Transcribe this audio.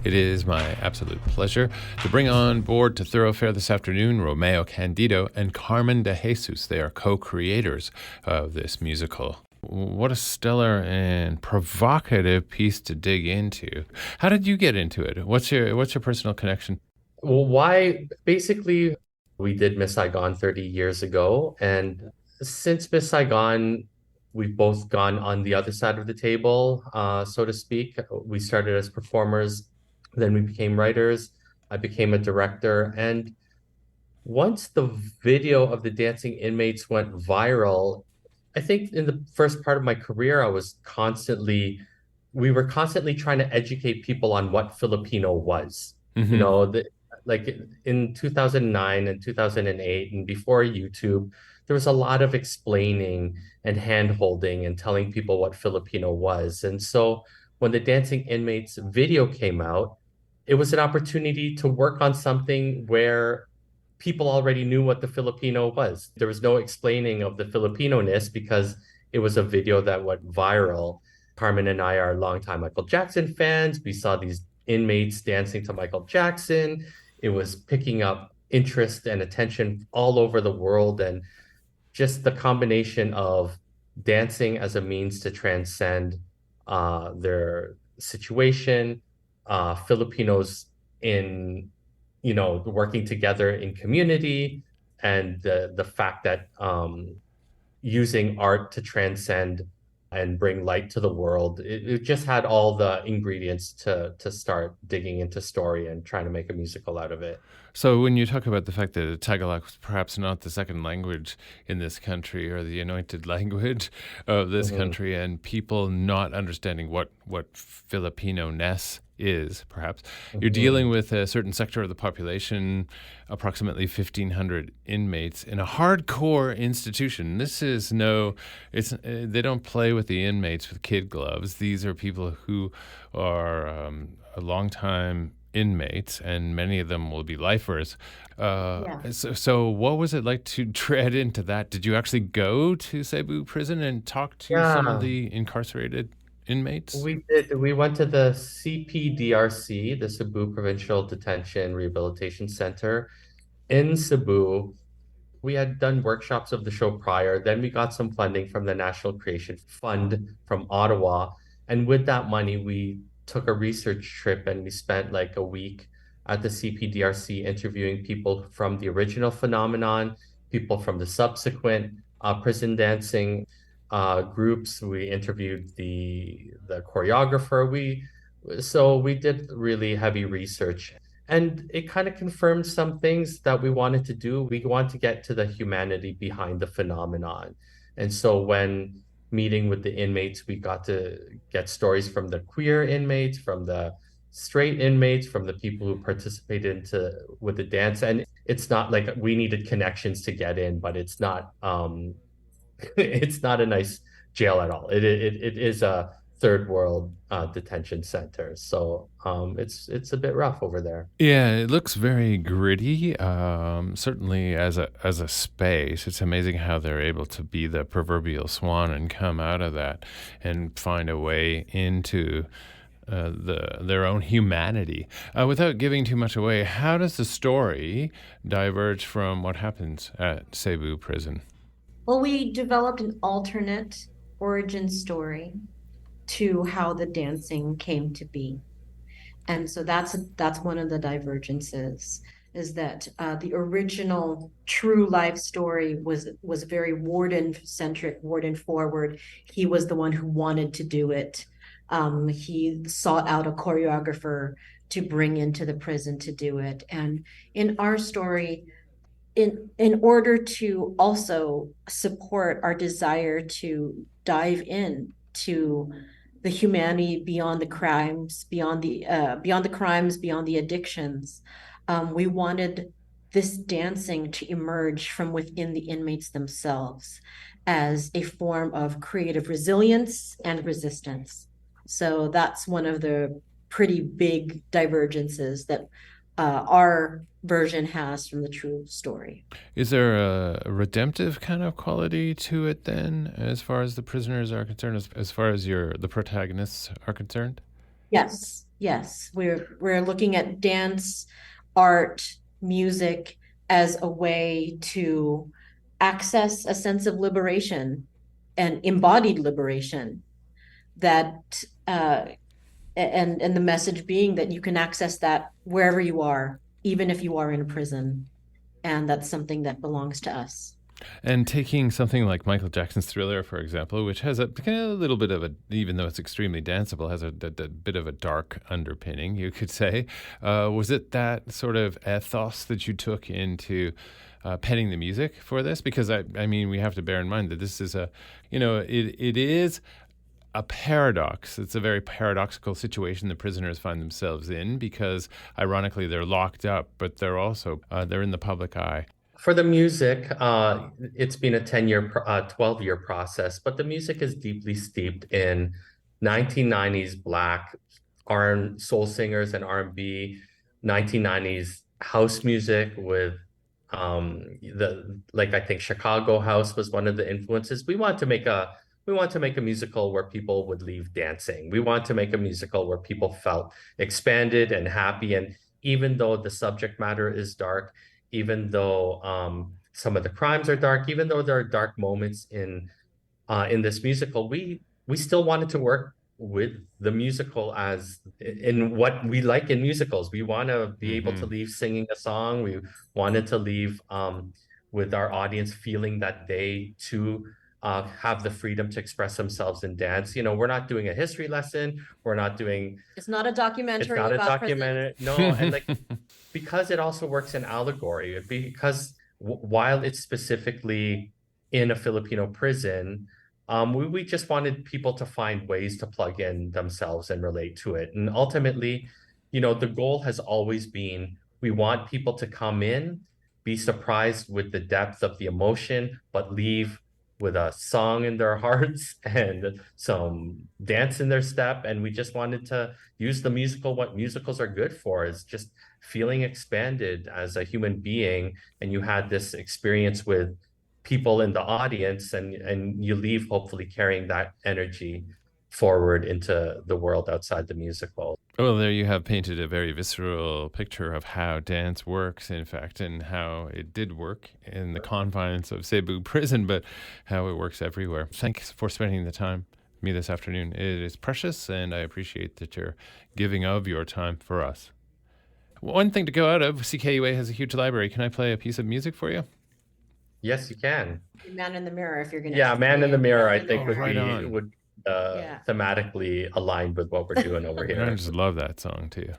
It is my absolute pleasure to bring on board to Thoroughfare this afternoon Romeo Candido and Carmen de Jesus. They are co-creators of this musical. What a stellar and provocative piece to dig into. How did you get into it? What's your personal connection? Well, why? Basically, we did Miss Saigon 30 years ago. And since Miss Saigon, we've both gone on the other side of the table, so to speak. We started as performers, then we became writers. I became a director. And once the video of the dancing inmates went viral, I think in the first part of my career, we were constantly trying to educate people on what Filipino was. You Mm-hmm. know, like in 2009 and 2008 and before YouTube, there was a lot of explaining and hand-holding and telling people what Filipino was. And so when the Dancing Inmates video came out, it was an opportunity to work on something where people already knew what the Filipino was. There was no explaining of the Filipino-ness because it was a video that went viral. Carmen and I are longtime Michael Jackson fans. We saw these inmates dancing to Michael Jackson. It was picking up interest and attention all over the world. And just the combination of dancing as a means to transcend their situation, Filipinos in, working together in community, and the fact that using art to transcend and bring light to the world. It just had all the ingredients to start digging into story and trying to make a musical out of it. So when you talk about the fact that Tagalog was perhaps not the second language in this country or the anointed language of this Mhm. country, and people not understanding what Filipino-ness is, perhaps, you're dealing Mhm. with a certain sector of the population, approximately 1,500 inmates, in a hardcore institution. This is they don't play with the inmates with kid gloves. These are people who are a long time inmates, and many of them will be lifers. Yeah. So what was it like to tread into that? Did you actually go to Cebu prison and talk to some of Yeah, the incarcerated inmates? we did. We went to the CPDRC, the Cebu Provincial Detention Rehabilitation Center in Cebu. We had done workshops of the show prior. Then we got some funding from the National Creation Fund from Ottawa. And with that money, we took a research trip and we spent like a week at the CPDRC interviewing people from the original phenomenon, people from the subsequent prison dancing groups. We interviewed the choreographer. We did really heavy research, and it kind of confirmed some things that we wanted to do. We want to get to the humanity behind the phenomenon. And so when meeting with the inmates, we got to get stories from the queer inmates, from the straight inmates, from the people who participated into with the dance. And it's not like we needed connections to get in, but it's not it's not a nice jail at all. It is a third world detention center. So it's a bit rough over there. Yeah, it looks very gritty. Certainly, as a space, it's amazing how they're able to be the proverbial swan and come out of that and find a way into their own humanity. Without giving too much away, how does the story diverge from what happens at Cebu prison? Well, we developed an alternate origin story to how the dancing came to be. And so that's one of the divergences, is that the original true life story was very warden centric, warden forward. He was the one who wanted to do it. He sought out a choreographer to bring into the prison to do it. And in our story, in order to also support our desire to dive in to the humanity beyond the crimes, beyond the addictions, we wanted this dancing to emerge from within the inmates themselves as a form of creative resilience and resistance. So that's one of the pretty big divergences that our version has from the true story. Is there a redemptive kind of quality to it then, as far as the prisoners are concerned, as far as the protagonists are concerned? Yes, yes. We're looking at dance, art, music as a way to access a sense of liberation and embodied liberation that and the message being that you can access that wherever you are, even if you are in a prison. And that's something that belongs to us. And taking something like Michael Jackson's Thriller, for example, which has a little bit of a, even though it's extremely danceable, has a bit of a dark underpinning, you could say. Was it that sort of ethos that you took into penning the music for this? Because I mean, we have to bear in mind that this is it is a paradox. It's a very paradoxical situation the prisoners find themselves in because, ironically, they're locked up, but they're also they're in the public eye. For the music, it's been a 12-year process, but the music is deeply steeped in 1990s Black soul singers and R&B, 1990s house music with I think Chicago house was one of the influences. We want to make a musical where people would leave dancing. We want to make a musical where people felt expanded and happy. And even though the subject matter is dark, even though some of the crimes are dark, even though there are dark moments in this musical, we still wanted to work with the musical as in what we like in musicals. We want to be able to leave singing a song. We wanted to leave with our audience feeling that they too have the freedom to express themselves in dance. We're not doing a history lesson. We're not doing. It's not a documentary. It's not about a documentary. No, and because it also works in allegory. Because while it's specifically in a Filipino prison, we just wanted people to find ways to plug in themselves and relate to it. And ultimately, the goal has always been we want people to come in, be surprised with the depth of the emotion, but leave with a song in their hearts and some dance in their step. And we just wanted to use the musical, what musicals are good for, is just feeling expanded as a human being. And you had this experience with people in the audience, and you leave hopefully carrying that energy forward into the world outside the musical. Well, there you have painted a very visceral picture of how dance works, in fact, and how it did work in the confines of Cebu prison, but how it works everywhere. Thanks for spending the time with me this afternoon. It is precious, and I appreciate that you're giving of your time for us. One thing to go out of, CKUA has a huge library. Can I play a piece of music for you? Yes, you can. Man in the Mirror, if you're going to. Yeah, Man in the Mirror, I think would thematically aligned with what we're doing over here. I just love that song too.